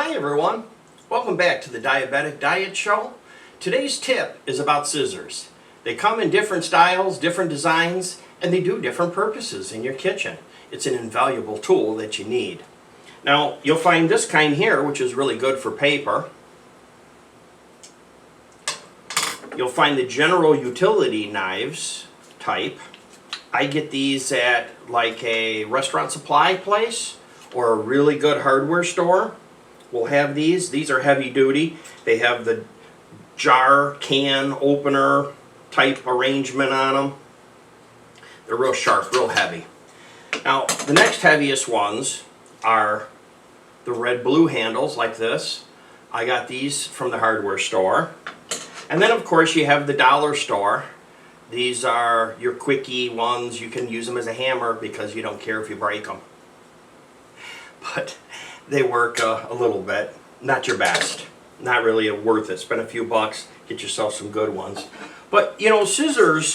Hi everyone, welcome back to the Diabetic Diet Show. Today's tip is about scissors. They come in different styles, different designs, and they do different purposes in your kitchen. It's an invaluable tool that you need. Now you'll find this kind here, which is really good for paper. You'll find the general utility knives type. I get these at like a restaurant supply place or a really good hardware store. We'll have these. These are heavy duty. They have the jar can opener type arrangement on them. They're real sharp, real heavy. Now the next heaviest ones are the red-blue handles like this. I got these from the hardware store. And then of course you have the dollar store. These are your quickie ones. You can use them as a hammer because you don't care if you break them. But they work a little bit. Not your best. Not really worth it. Spend a few bucks, get yourself some good ones. But you know, scissors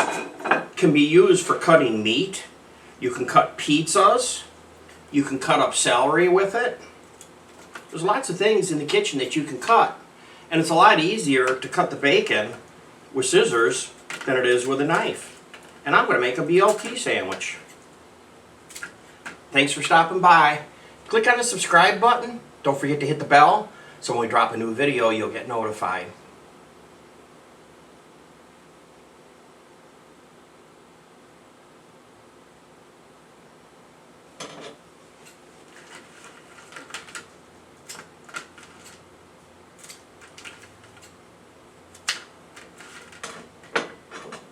can be used for cutting meat. You can cut pizzas. You can cut up celery with it. There's lots of things in the kitchen that you can cut. And it's a lot easier to cut the bacon with scissors than it is with a knife. And I'm going to make a BLT sandwich. Thanks for stopping by. Click on the subscribe button. Don't forget to hit the bell so when we drop a new video you'll get notified.